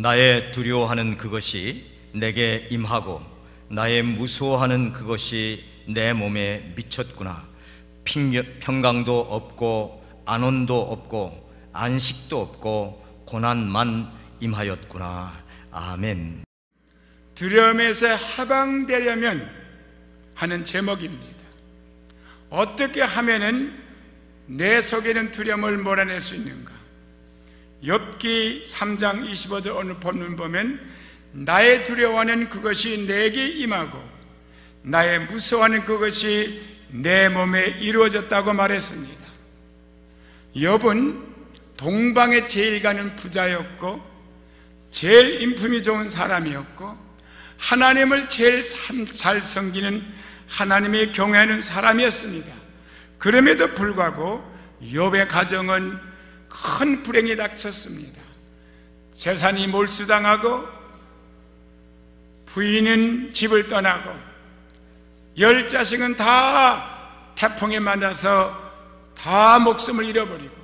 나의 두려워하는 그것이 내게 임하고 나의 무서워하는 그것이 내 몸에 미쳤구나. 평강도 없고 안온도 없고 안식도 없고 고난만 임하였구나. 아멘. 두려움에서 해방되려면 하는 제목입니다. 어떻게 하면은 내 속에는 두려움을 몰아낼 수 있는가? 욥기 3장 25절 오늘 본문 보면 나의 두려워하는 그것이 내게 임하고 나의 무서워하는 그것이 내 몸에 이루어졌다고 말했습니다. 욥은 동방에 제일 가는 부자였고 제일 인품이 좋은 사람이었고 하나님을 제일 잘 섬기는 하나님의 경외하는 사람이었습니다. 그럼에도 불구하고 욥의 가정은 큰 불행이 닥쳤습니다. 재산이 몰수당하고 부인은 집을 떠나고 10자식은 다 태풍에 맞아서 다 목숨을 잃어버리고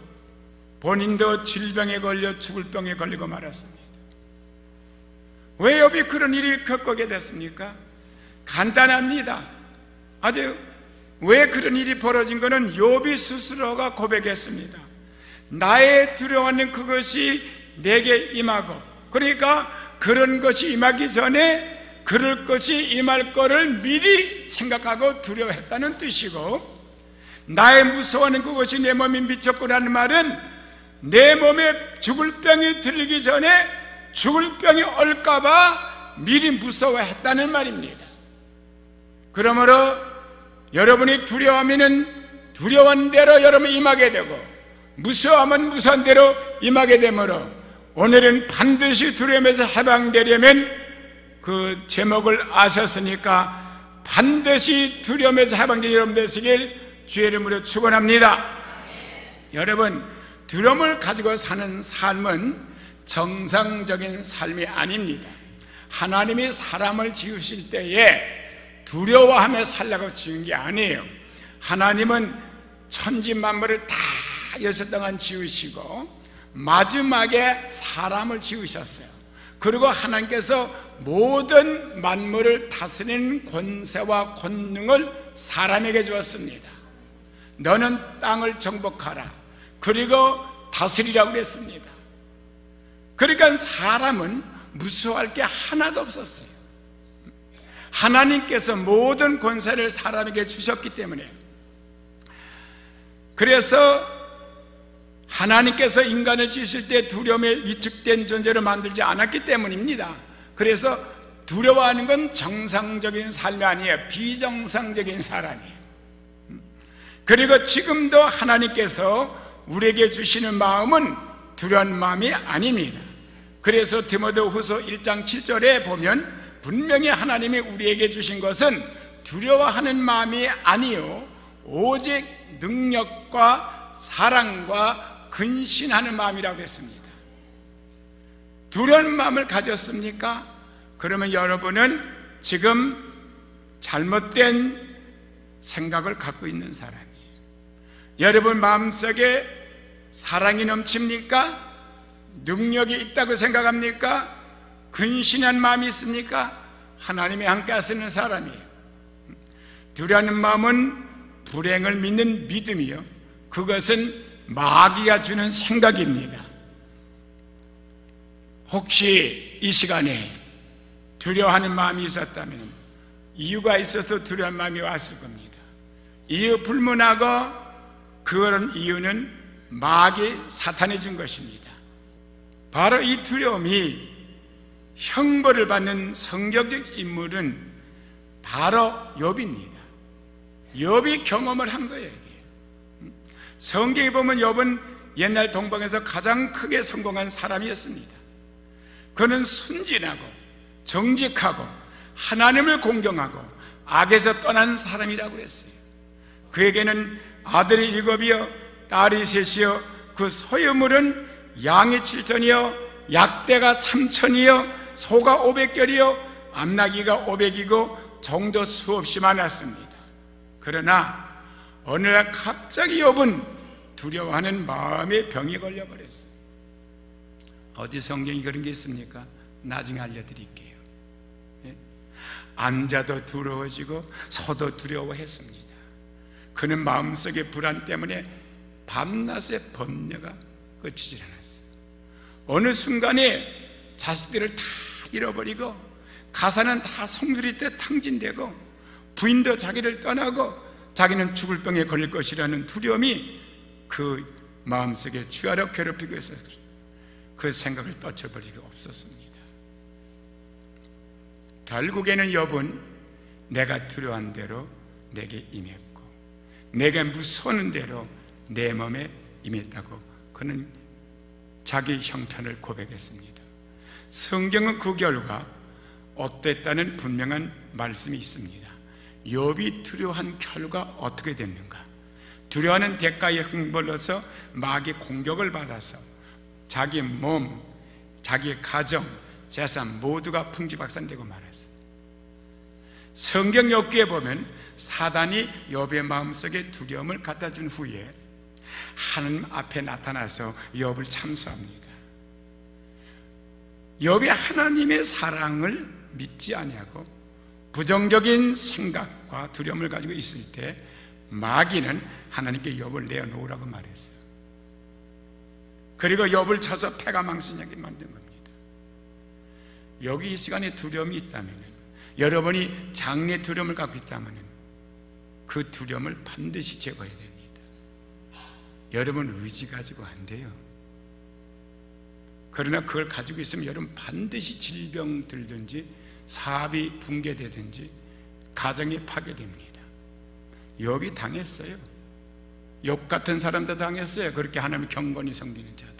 본인도 질병에 걸려 죽을 병에 걸리고 말았습니다. 왜 욥이 그런 일을 겪게 됐습니까? 간단합니다. 아주 왜 그런 일이 벌어진 것은 욥이 스스로가 고백했습니다. 나의 두려워하는 그것이 내게 임하고, 그러니까 그런 것이 임하기 전에 그럴 것이 임할 거를 미리 생각하고 두려워했다는 뜻이고, 나의 무서워하는 그것이 내 몸에 미쳤구나는 말은 내 몸에 죽을 병이 들기 전에 죽을 병이 올까봐 미리 무서워했다는 말입니다. 그러므로 여러분이 두려워하면 두려운 대로 여러분이 임하게 되고 무서워하면 무서운 대로 임하게 되므로 오늘은 반드시 두려움에서 해방되려면 그 제목을 아셨으니까 반드시 두려움에서 해방된 여러분 되시길 주의 이름으로 축원합니다. 여러분, 두려움을 가지고 사는 삶은 정상적인 삶이 아닙니다. 하나님이 사람을 지으실 때에 두려워하며 살라고 지은 게 아니에요. 하나님은 천지 만물을 다 6 동안 지으시고 마지막에 사람을 지으셨어요. 그리고 하나님께서 모든 만물을 다스리는 권세와 권능을 사람에게 주었습니다. 너는 땅을 정복하라, 그리고 다스리라고 그랬습니다. 그러니까 사람은 무서워할 게 하나도 없었어요. 하나님께서 모든 권세를 사람에게 주셨기 때문에. 그래서 하나님께서 인간을 지으실 때 두려움에 위축된 존재로 만들지 않았기 때문입니다. 그래서 두려워하는 건 정상적인 삶이 아니에요. 비정상적인 사람이에요. 그리고 지금도 하나님께서 우리에게 주시는 마음은 두려운 마음이 아닙니다. 그래서 디모데후서 1장 7절에 보면 분명히 하나님이 우리에게 주신 것은 두려워하는 마음이 아니요 오직 능력과 사랑과 근신하는 마음이라고 했습니다. 두려운 마음을 가졌습니까? 그러면 여러분은 지금 잘못된 생각을 갖고 있는 사람이에요. 여러분 마음속에 사랑이 넘칩니까? 능력이 있다고 생각합니까? 근신한 마음이 있습니까? 하나님이 함께 하시는 사람이에요. 두려워하는 마음은 불행을 믿는 믿음이요, 그것은 마귀가 주는 생각입니다. 혹시 이 시간에 두려워하는 마음이 있었다면 이유가 있어서 두려운 마음이 왔을 겁니다. 이유 불문하고 그런 이유는 마귀 사탄이 준 것입니다. 바로 이 두려움이 형벌을 받는 성경적 인물은 바로 욥입니다. 욥이 경험을 한 거예요. 성경에 보면 욥은 옛날 동방에서 가장 크게 성공한 사람이었습니다. 그는 순진하고 정직하고 하나님을 공경하고 악에서 떠난 사람이라고 그랬어요. 그에게는 아들이 7이요 딸이 3이요 그 소유물은 양이 7천이요 약대가 3천이요 소가 500결이요 암나귀가 500이고 종도 수없이 많았습니다. 그러나 어느 날 갑자기 욥은 두려워하는 마음의 병이 걸려버렸어요. 어디 성경이 그런 게 있습니까? 나중에 알려드릴게요. 앉아도 두려워지고 서도 두려워했습니다. 그는 마음속의 불안 때문에 밤낮의 번뇌가 그치질 않았어요. 어느 순간에 자식들을 다 잃어버리고 가사는 다 송두리 때 탕진되고 부인도 자기를 떠나고 자기는 죽을 병에 걸릴 것이라는 두려움이 그 마음속에 주야로 괴롭히고 있어서 그 생각을 떨쳐버리기가 없었습니다. 결국에는 욥은 내가 두려워한 대로 내게 임했고 내가 무서운 대로 내 몸에 임했다고 그는 자기 형편을 고백했습니다. 성경은 그 결과 어땠다는 분명한 말씀이 있습니다. 욥이 두려워한 결과 어떻게 됐는가? 두려워하는 대가에 흥벌러서 마귀의 공격을 받아서 자기 몸, 자기 가정, 재산 모두가 풍지박산되고 말았어요. 성경 욥기에 보면 사단이 욥의 마음속에 두려움을 갖다 준 후에 하나님 앞에 나타나서 욥을 참소합니다. 욥이 하나님의 사랑을 믿지 아니하고 부정적인 생각과 두려움을 가지고 있을 때 마귀는 하나님께 욥을 내어놓으라고 말했어요. 그리고 욥을 쳐서 패가 망신하게 만든 겁니다. 여기 이 시간에 두려움이 있다면, 여러분이 장래 두려움을 갖고 있다면 그 두려움을 반드시 제거해야 됩니다. 여러분 의지 가지고 안 돼요. 그러나 그걸 가지고 있으면 여러분 반드시 질병 들든지 사업이 붕괴되든지 가정이 파괴됩니다. 욥이 당했어요. 욥 같은 사람도 당했어요. 그렇게 하나님 경건히 섬기는 자도.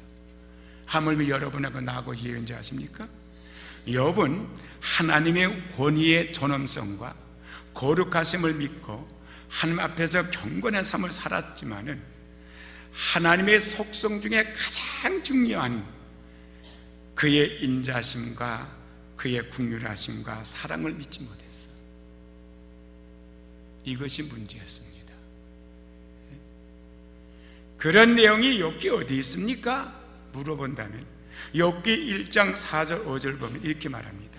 하물며 여러분하고 나하고 예언자 아십니까? 욥은 하나님의 권위의 존엄성과 거룩하심을 믿고 하나님 앞에서 경건한 삶을 살았지만은 하나님의 속성 중에 가장 중요한 그의 인자심과 그의 긍휼하심과 사랑을 믿지 못했어요. 이것이 문제였습니다. 그런 내용이 욥기 어디 있습니까? 물어본다면 욥기 1장 4절 5절 보면 이렇게 말합니다.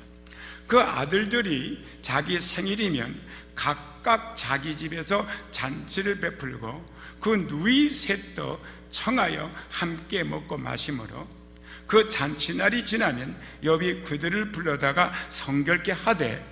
그 아들들이 자기 생일이면 각각 자기 집에서 잔치를 베풀고 그 누이 셋도 청하여 함께 먹고 마시므로 그 잔치날이 지나면 욥이 그들을 불러다가 성결케 하되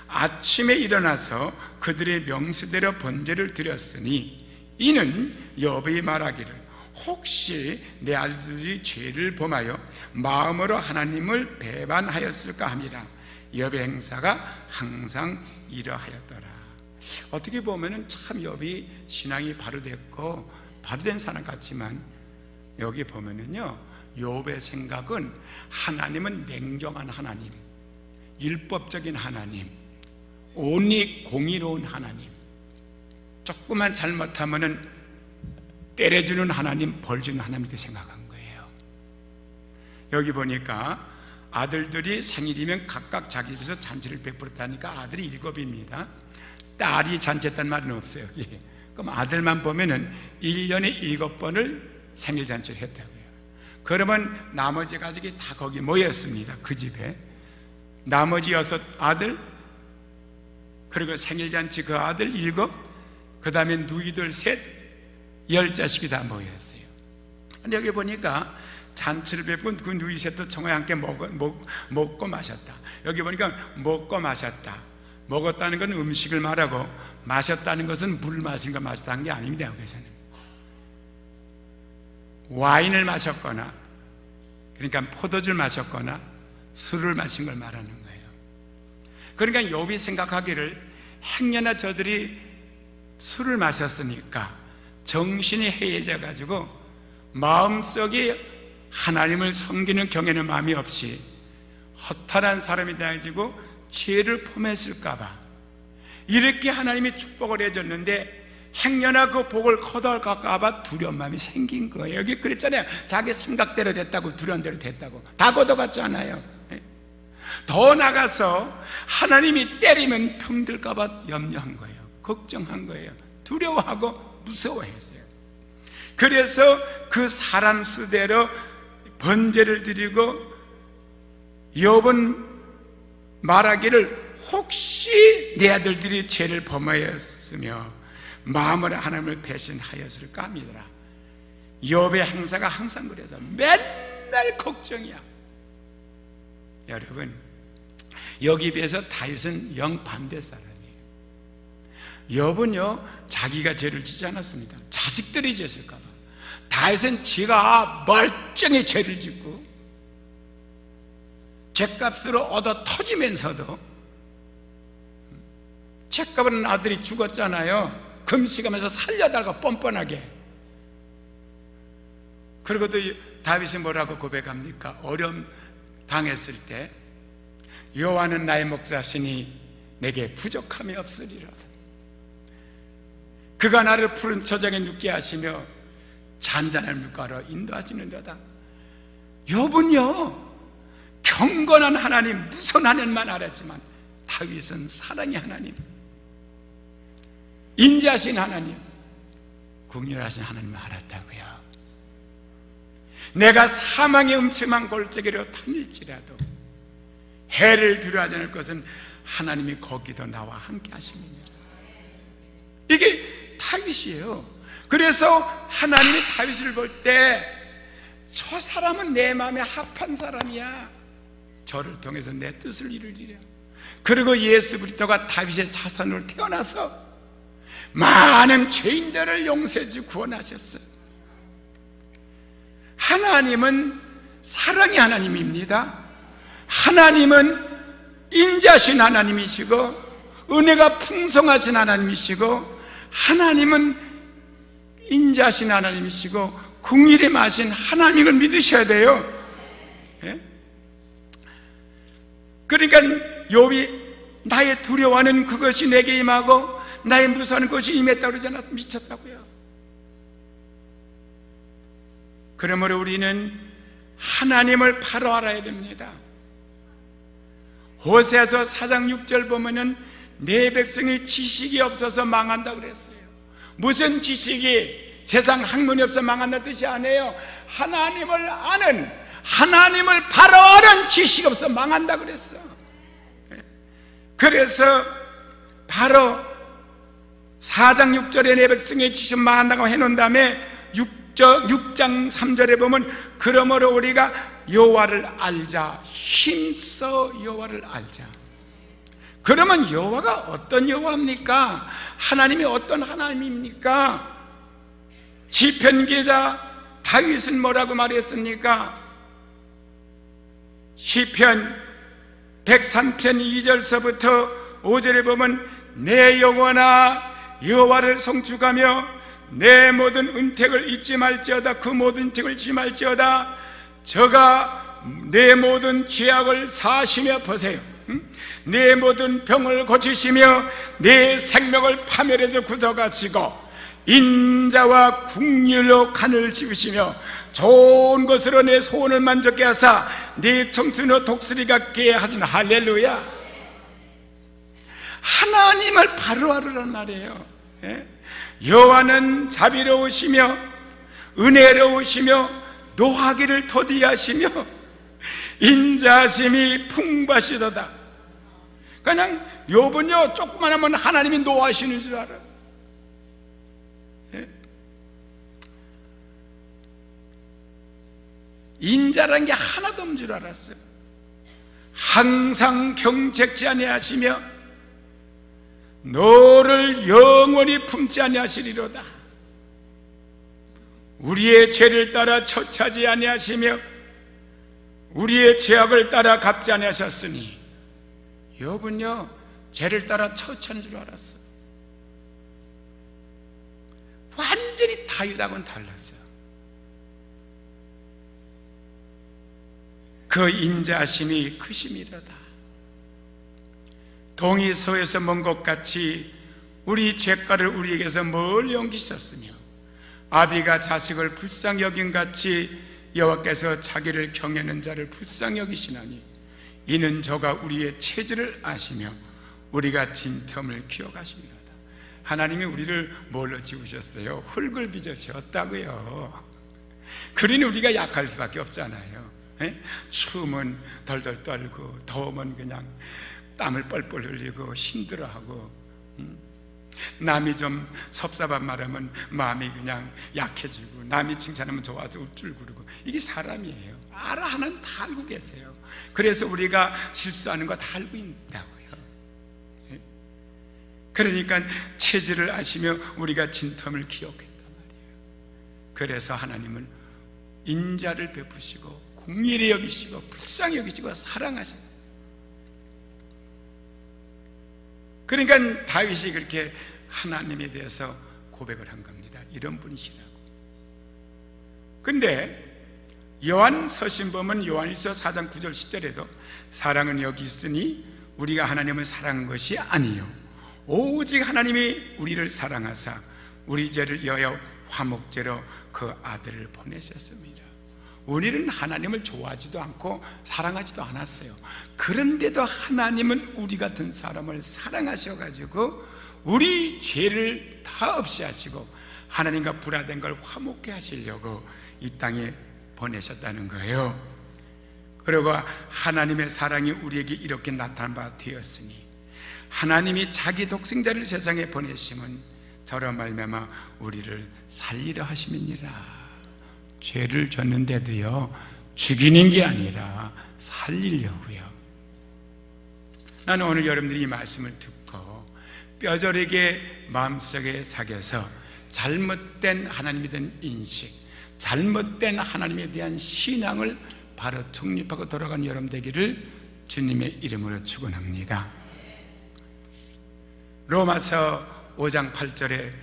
아침에 일어나서 그들의 명수대로 번제를 드렸으니 이는 욥이 말하기를 혹시 내 아들들이 죄를 범하여 마음으로 하나님을 배반하였을까 함이라. 욥의 행사가 항상 이러하였더라. 어떻게 보면 참 욥이 신앙이 바로 됐고 바로 된 사람 같지만 여기 보면은요, 욥의 생각은 하나님은 냉정한 하나님, 율법적인 하나님, 온리 공의로운 하나님, 조금만 잘못하면은 때려주는 하나님, 벌주는 하나님 이렇게 생각한 거예요. 여기 보니까 아들들이 생일이면 각각 자기 집에서 잔치를 베풀었다니까 아들이 7입니다. 딸이 잔치했다는 말은 없어요. 여기. 그럼 아들만 보면은 1년에 7번을 생일잔치를 했다고요. 그러면 나머지 가족이 다 거기 모였습니다. 그 집에 나머지 6 아들, 그리고 생일잔치 그 아들 7, 그 다음에 누이들 3, 10자식이 다 모였어요. 근데 여기 보니까 잔치를 베푼 그 누이 셋도 청아에 함께 먹고 마셨다. 여기 보니까 먹고 마셨다. 먹었다는 건 음식을 말하고 마셨다는 것은 물 마신 거 마셨다는 게 아닙니다. 여기서는 와인을 마셨거나, 그러니까 포도주를 마셨거나 술을 마신 걸 말하는 거예요. 그러니까 욥이 생각하기를 행여나 저들이 술을 마셨으니까 정신이 해이해져 가지고 마음속에 하나님을 섬기는 경외는 마음이 없이 허탈한 사람이 되어지고 죄를 범했을까 봐 이렇게 하나님이 축복을 해줬는데 행여나 그 복을 거둬갈까 봐 두려운 마음이 생긴 거예요. 여기 그랬잖아요. 자기 생각대로 됐다고, 두려운 대로 됐다고. 다 거둬갔잖아요. 더 나가서 하나님이 때리면 병들까 봐 염려한 거예요. 걱정한 거예요. 두려워하고 무서워했어요. 그래서 그 사람 수대로 번제를 드리고 욥은 말하기를 혹시 내 아들들이 죄를 범하였으며 마음으로 하나님을 배신하였을까 합니다. 욥의 행사가 항상 그래서 맨날 걱정이야. 여러분, 여기 비해서 다윗은 영반대 사람이에요. 욥은요 자기가 죄를 짓지 않았습니다. 자식들이 짓을까 봐. 다윗은 지가 멀쩡히 죄를 짓고 죄값으로 얻어 터지면서도, 죄값은 아들이 죽었잖아요. 금식하면서 살려달라고 뻔뻔하게. 그리고도 다윗이 뭐라고 고백합니까? 어려움 당했을 때 여호와는 나의 목자시니 내게 부족함이 없으리로다. 그가 나를 푸른 초장에 눕게 하시며 잔잔한 물가로 인도하시는도다. 욥은요 경건한 하나님, 무서운 하나님만 알았지만 다윗은 사랑의 하나님, 인자하신 하나님, 긍휼하신 하나님을 알았다고요. 내가 사망의 음침한 골짜기로 다닐지라도 해를 두려워하지 않을 것은 하나님이 거기도 나와 함께 하십니다. 이게 다윗이에요. 그래서 하나님이 다윗을 볼 때 저 사람은 내 마음에 합한 사람이야, 저를 통해서 내 뜻을 이루리라. 그리고 예수 그리스도가 다윗의 자손으로 태어나서 많은 죄인들을 용서해 주고 구원하셨어요. 하나님은 사랑의 하나님입니다. 하나님은 인자하신 하나님이시고 은혜가 풍성하신 하나님이시고, 하나님은 인자하신 하나님이시고 긍휼이 많으신 하나님을 믿으셔야 돼요. 예? 그러니까 욥이 나의 두려워하는 그것이 내게 임하고 나의 무서워하는 것이 임했다고 그러지 않았? 미쳤다고요. 그러므로 우리는 하나님을 바로 알아야 됩니다. 호세아서 4장 6절 보면은 내 백성이 지식이 없어서 망한다고 그랬어요. 무슨 지식이? 세상 학문이 없어 망한다는 뜻이 아니에요. 하나님을 아는, 하나님을 바로 아는 지식이 없어 망한다고 그랬어. 그래서 바로 4장 6절에 내 백성의 지식 망한다고 해놓은 다음에 6장 3절에 보면 그러므로 우리가 여호와를 알자, 힘써 여호와를 알자. 그러면 여호와가 어떤 여호와입니까? 하나님이 어떤 하나님입니까? 시편기자 다윗은 뭐라고 말했습니까? 시편 103편 2절서부터 5절에 보면 내 영혼아 여호와를 성축하며 내 모든 은택을 잊지 말지어다. 그 모든 은택을 잊지 말지어다. 저가 내 모든 죄악을 사하시며, 보세요, 내 모든 병을 고치시며 내 생명을 파멸해서 구속하시고 인자와 긍휼로 간을 지으시며 좋은 것으로 내 소원을 만족케 하사 내 청춘으로 독수리 같게 하신. 할렐루야. 하나님을 바로 알으란 말이에요. 여호와는 자비로우시며 은혜로우시며 노하기를 더디하시며 인자하심이 풍부하시도다. 그냥 욥은요 조금만 하면 하나님이 노하시는 줄 알아요. 인자라는 게 하나도 없는 줄 알았어요. 항상 경책지 아니하시며 너를 영원히 품지 아니하시리로다. 우리의 죄를 따라 처차지 아니하시며 우리의 죄악을 따라 갚지 아니하셨으니. 욥은요 죄를 따라 처치하는 줄 알았어요. 완전히 다윗하고는 달랐어요. 그 인자하심이 크심이로다. 동이 서에서 먼 것 같이 우리 죄가를 우리에게서 멀리 옮기셨으며 아비가 자식을 불쌍히 여긴 같이 여호와께서 자기를 경외하는 자를 불쌍히 여기시나니 이는 저가 우리의 체질을 아시며 우리가 진 틈을 기억하십니다. 하나님이 우리를 뭘로 지으셨어요? 흙을 빚어 지었다고요. 그러니 우리가 약할 수밖에 없잖아요. 추우면 덜덜 떨고, 더우면 그냥 땀을 뻘뻘 흘리고 힘들어하고, 남이 좀 섭섭한 말하면 마음이 그냥 약해지고, 남이 칭찬하면 좋아서 우쭐구르고. 이게 사람이에요. 하나님 다 알고 계세요. 그래서 우리가 실수하는 거 다 알고 있다고요. 그러니까 체질을 아시며 우리가 진텀을 기억했단 말이에요. 그래서 하나님은 인자를 베푸시고 공의를 여기시고 불쌍히 여기시고 사랑하시는, 그러니까 다윗이 그렇게 하나님에 대해서 고백을 한 겁니다. 이런 분이시라고. 근데 요한 서신보면 요한일서 4장 9절 10절에도 사랑은 여기 있으니 우리가 하나님을 사랑한 것이 아니요 오직 하나님이 우리를 사랑하사 우리 죄를 위하여 화목제로 그 아들을 보내셨습니다. 우리는 하나님을 좋아하지도 않고 사랑하지도 않았어요. 그런데도 하나님은 우리 같은 사람을 사랑하셔가지고 우리 죄를 다 없이 하시고 하나님과 불화된 걸 화목케 하시려고 이 땅에 보내셨다는 거예요. 그리고 하나님의 사랑이 우리에게 이렇게 나타난 바 되었으니 하나님이 자기 독생자를 세상에 보내심은 저로 말미암아 우리를 살리려 하심이니라. 죄를 졌는데도요 죽이는 게 아니라 살리려고요. 나는 오늘 여러분들이 이 말씀을 듣고 뼈저리게 마음속에 새겨서 잘못된 하나님에 대한 인식, 잘못된 하나님에 대한 신앙을 바로 정립하고 돌아가는 여러분 되기를 주님의 이름으로 축원합니다. 로마서 5장 8절에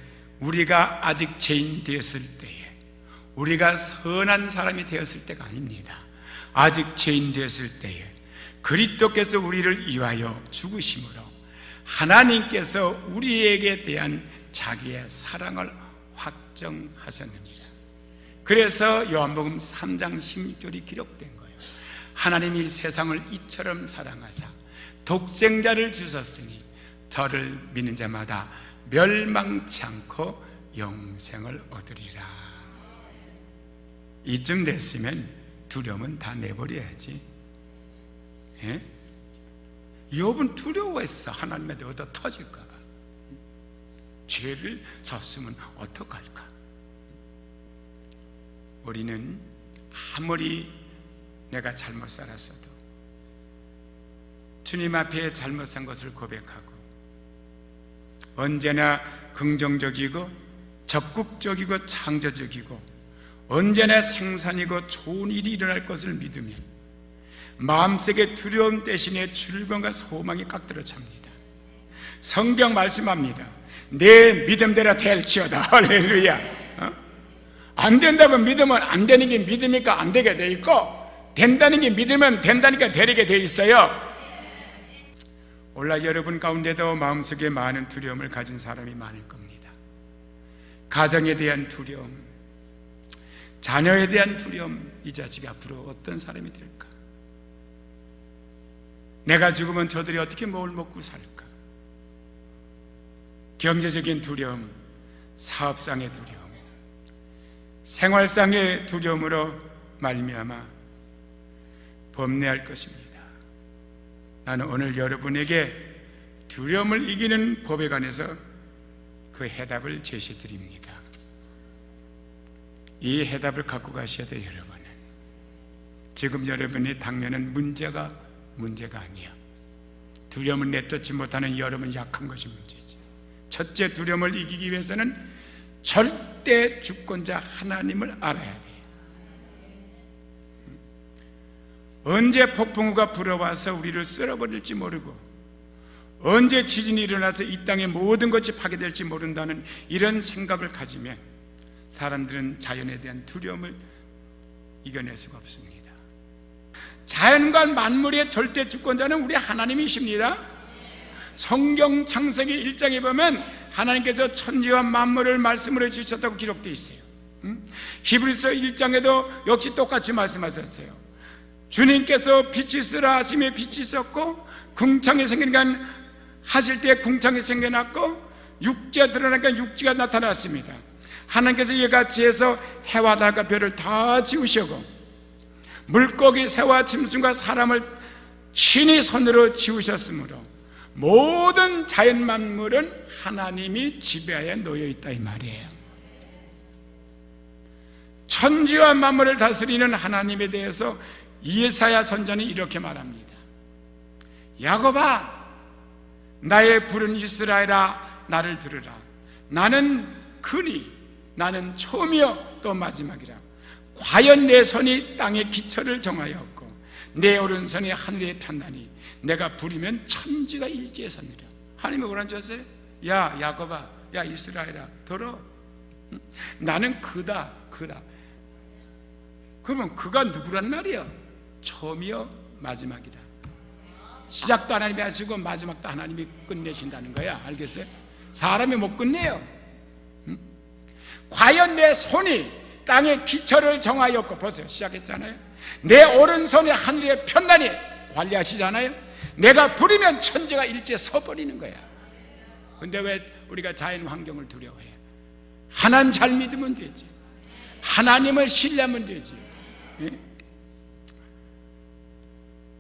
우리가 아직 죄인 되었을 때에, 우리가 선한 사람이 되었을 때가 아닙니다. 아직 죄인 되었을 때에 그리스도께서 우리를 위하여 죽으심으로 하나님께서 우리에게 대한 자기의 사랑을 확정하셨느니라. 그래서 요한복음 3장 16절이 기록된 거예요. 하나님이 세상을 이처럼 사랑하사 독생자를 주셨으니 저를 믿는 자마다 멸망치 않고 영생을 얻으리라. 이쯤 됐으면 두려움은 다 내버려야지. 욥은 두려워했어. 하나님에 대해 얻어 터질까 봐. 죄를 졌으면 어떡할까. 우리는 아무리 내가 잘못 살았어도 주님 앞에 잘못 산 것을 고백하고 언제나 긍정적이고 적극적이고 창조적이고 언제나 생산이고 좋은 일이 일어날 것을 믿으면 마음속에 두려움 대신에 즐거움과 소망이 깍들어 찹니다. 성경 말씀합니다. 내 믿음대로 될지어다. 할렐루야. 안 된다고 믿으면 안 되는 게 믿으니까 안 되게 돼 있고, 된다는 게 믿으면 된다니까 되게 돼 있어요. 오늘 여러분 가운데도 마음속에 많은 두려움을 가진 사람이 많을 겁니다. 가정에 대한 두려움, 자녀에 대한 두려움. 이 자식이 앞으로 어떤 사람이 될까? 내가 죽으면 저들이 어떻게 뭘 먹고 살까? 경제적인 두려움, 사업상의 두려움, 생활상의 두려움으로 말미암아 범례할 것입니다. 나는 오늘 여러분에게 두려움을 이기는 법에 관해서 그 해답을 제시해 드립니다. 이 해답을 갖고 가셔야 돼요. 여러분은 지금 여러분의 당면은 문제가 아니야. 두려움을 내쫓지 못하는 여러분 약한 것이 문제지. 첫째, 두려움을 이기기 위해서는 절대 주권자 하나님을 알아야 돼요. 언제 폭풍우가 불어와서 우리를 쓸어버릴지 모르고 언제 지진이 일어나서 이 땅의 모든 것이 파괴될지 모른다는 이런 생각을 가지면 사람들은 자연에 대한 두려움을 이겨낼 수가 없습니다. 자연과 만물의 절대 주권자는 우리 하나님이십니다. 성경 창세기 1장에 보면 하나님께서 천지와 만물을 말씀으로 주셨다고 기록되어 있어요. 히브리서 1장에도 역시 똑같이 말씀하셨어요. 주님께서 빛이 있으라 하심에 빛이 있었고, 궁창이 생기니까 하실 때 궁창이 생겨났고, 육지가 드러나니까 육지가 나타났습니다. 하나님께서 이같이 해서 해와 달과 별을 다 지으시고 물고기, 새와 짐승과 사람을 친히 손으로 지으셨으므로 모든 자연 만물은 하나님이 지배하에 놓여 있다 이 말이에요. 천지와 만물을 다스리는 하나님에 대해서 이사야 선지자는 이렇게 말합니다. 야곱아, 나의 부른 이스라엘아, 나를 들으라. 나는 근이, 나는 처음이요 또 마지막이라. 과연 내 손이 땅의 기초를 정하였고 내 오른손이 하늘에 탔나니 내가 부리면 천지가 일제에 섰느라. 하나님이 뭐라는 줄 아세요? 야 야곱아, 야 이스라엘아, 들어. 나는 그다. 그러면 그가 누구란 말이야? 처음이요 마지막이라. 시작도 하나님이 하시고 마지막도 하나님이 끝내신다는 거야. 알겠어요? 사람이 못 끝내요. 과연 내 손이 땅의 기초를 정하였고, 보세요, 시작했잖아요. 내 오른손이 하늘에 편나니 관리하시잖아요. 내가 부리면 천지가 일제에 서버리는 거야. 근데 왜 우리가 자연 환경을 두려워해? 하나님 잘 믿으면 되지. 하나님을 신뢰하면 되지. 예?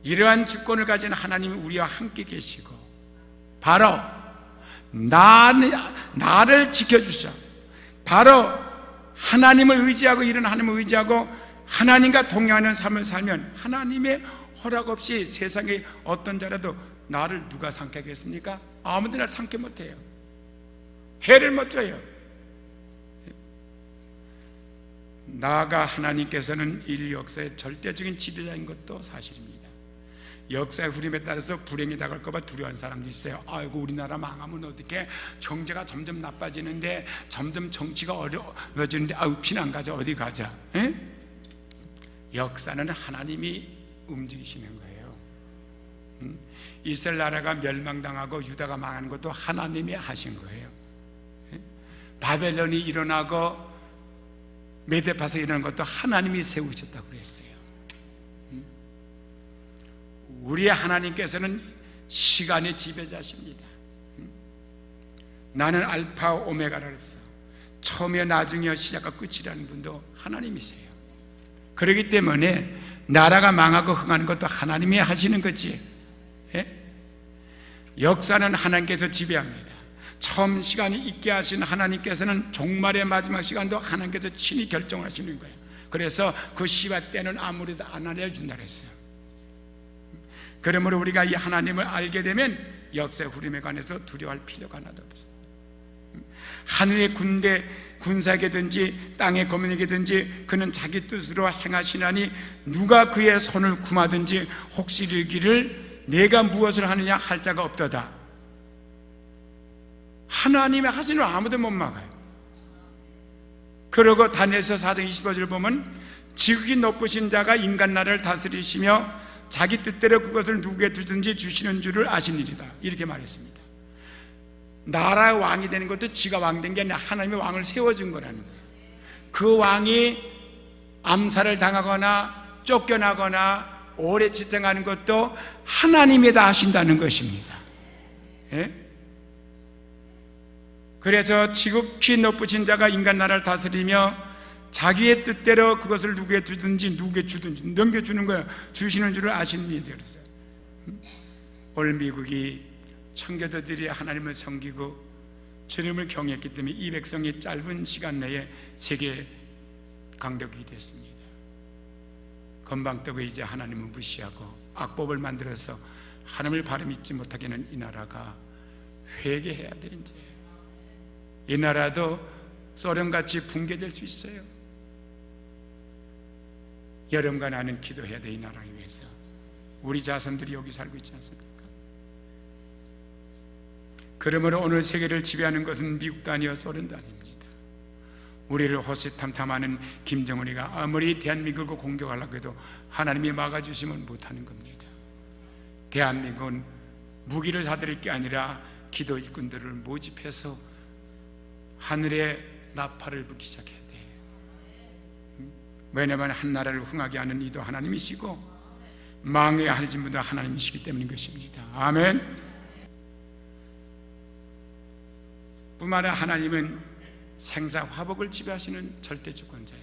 이러한 주권을 가진 하나님이 우리와 함께 계시고 바로 나를 지켜주셔. 바로 하나님을 의지하고 이런 하나님을 의지하고 하나님과 동행하는 삶을 살면 하나님의 허락 없이 세상에 어떤 자라도 나를 누가 삼게 하겠습니까? 아무도 날 삼게 못해요. 해를 못 줘요. 나아가 하나님께서는 인류 역사의 절대적인 지배자인 것도 사실입니다. 역사의 흐름에 따라서 불행이 다가올까 봐 두려워하는 사람도 있어요. 아이고 우리나라 망하면 어떡해, 경제가 점점 나빠지는데, 점점 정치가 어려워지는데 아유 피난 가자, 어디 가자. 에? 역사는 하나님이 움직이시는 거예요. 이스라엘 나라가 멸망당하고 유다가 망하는 것도 하나님이 하신 거예요. 바벨론이 일어나고 메데파서 일어난 것도 하나님이 세우셨다고 그랬어요. 우리의 하나님께서는 시간의 지배자십니다. 나는 알파 오메가라 그랬어. 처음이요 나중이요 시작과 끝이라는 분도 하나님이세요. 그렇기 때문에 나라가 망하고 흥하는 것도 하나님이 하시는 거지. 예? 역사는 하나님께서 지배합니다. 처음 시간이 있게 하신 하나님께서는 종말의 마지막 시간도 하나님께서 친히 결정하시는 거예요. 그래서 그 시와 때는 아무래도 안 알려준다 그랬어요. 그러므로 우리가 이 하나님을 알게 되면 역사의 흐름에 관해서 두려워할 필요가 하나도 없어요. 하늘의 군사에게든지 땅의 거민에게든지 그는 자기 뜻으로 행하시나니 누가 그의 손을 구마든지 혹시 이르기를 내가 무엇을 하느냐 할 자가 없도다. 하나님의 하시는 아무도 못 막아요. 그러고 다니엘서 4장 25절을 보면 지극히 높으신 자가 인간 나라를 다스리시며 자기 뜻대로 그것을 누구에게 주든지 주시는 줄을 아시니이다. 이렇게 말했습니다. 나라의 왕이 되는 것도 지가 왕 된 게 아니라 하나님의 왕을 세워준 거라는 거예요. 그 왕이 암살을 당하거나 쫓겨나거나 오래 지탱하는 것도 하나님이 다 하신다는 것입니다. 예? 그래서 지극히 높으신 자가 인간 나라를 다스리며 자기의 뜻대로 그것을 누구에게 주든지 넘겨주는 거예요. 주시는 줄을 아십니다. 그랬어요. 오늘 미국이 청교도들이 하나님을 섬기고 주님을 경외했기 때문에 이 백성이 짧은 시간 내에 세계 강대국이 됐습니다. 건방뜨고 이제 하나님을 무시하고 악법을 만들어서 하나님을 바로 믿지 못하게 하는 이 나라가 회개해야 돼. 이제 이 나라도 소련같이 붕괴될 수 있어요. 여러분과 나는 기도해야 돼. 이 나라를 위해서. 우리 자손들이 여기 살고 있지 않습니까? 그러므로 오늘 세계를 지배하는 것은 미국도 아니요 소련도 아닙니다. 우리를 호시탐탐하는 김정은이가 아무리 대한민국을 공격하려고 해도 하나님이 막아주시면 못하는 겁니다. 대한민국은 무기를 사들일 게 아니라 기도 일꾼들을 모집해서 하늘에 나팔을 불기 시작해야 돼. 왜냐하면 한 나라를 흥하게 하는 이도 하나님이시고 망하게 하신 분도 하나님이시기 때문인 것입니다. 아멘. 뿐만 아니라 하나님은 생사화복을 지배하시는 절대주권자야.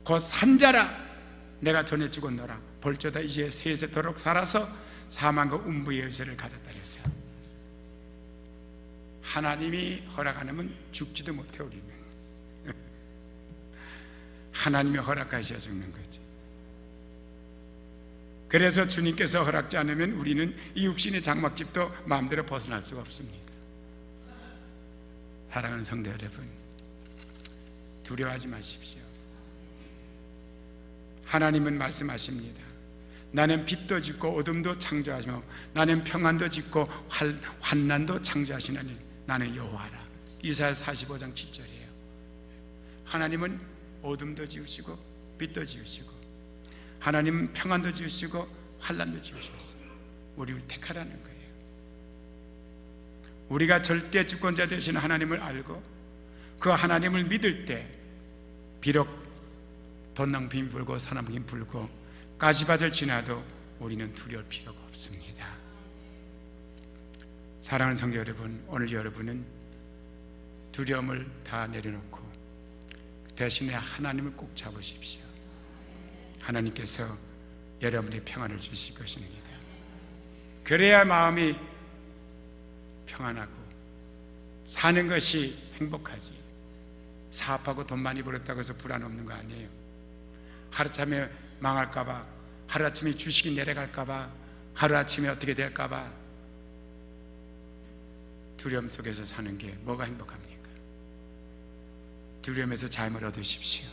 곧 산자라 내가 전에 죽었노라 볼저다 이제 세세토록 살아서 사망과 음부의 의세를 가졌다 그랬어요. 하나님이 허락 안 하면 죽지도 못해. 우리는 하나님이 허락하셔야 죽는 거지. 그래서 주님께서 허락지 않으면 우리는 이 육신의 장막집도 마음대로 벗어날 수가 없습니다. 사랑하는 성도 여러분, 두려워하지 마십시오. 하나님은 말씀하십니다. 나는 빛도 짓고 어둠도 창조하시며 나는 평안도 짓고 환난도 창조하시나니 나는 여호와라. 이사야 45장 7절이에요. 하나님은 어둠도 지으시고 빛도 지으시고 하나님은 평안도 지으시고 환난도 지으셨어요. 우리를 택하라는 거예요. 우리가 절대 주권자 되신 하나님을 알고 그 하나님을 믿을 때 비록 돈낭빔 불고 사나무김 불고 가시밭을 지나도 우리는 두려울 필요가 없습니다. 사랑하는 성도 여러분, 오늘 여러분은 두려움을 다 내려놓고 대신에 하나님을 꼭 잡으십시오. 하나님께서 여러분의 평안을 주실 것입니다. 그래야 마음이 평안하고 사는 것이 행복하지. 사업하고 돈 많이 벌었다고 해서 불안 없는 거 아니에요. 하루아침에 망할까봐, 하루아침에 주식이 내려갈까봐, 하루아침에 어떻게 될까봐 두려움 속에서 사는 게 뭐가 행복합니까? 두려움에서 자유를 얻으십시오.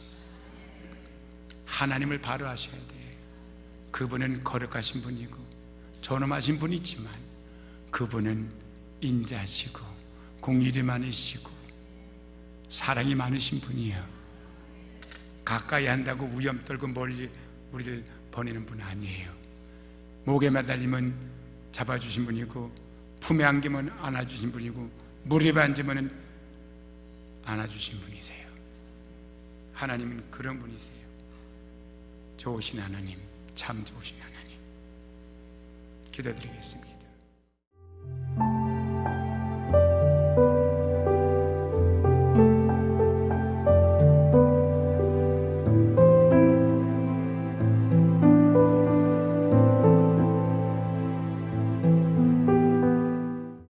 하나님을 바로 하셔야 돼. 그분은 거룩하신 분이고 존엄하신 분이지만 그분은 인자하시고 공의를 많으시고 사랑이 많으신 분이에요. 가까이 한다고 위험 떨고 멀리 우리를 보내는 분 아니에요. 목에 매달리면 잡아주신 분이고 품에 안기면 안아주신 분이고 무릎에 앉으면 안아주신 분이세요. 하나님은 그런 분이세요. 좋으신 하나님, 참 좋으신 하나님. 기도드리겠습니다.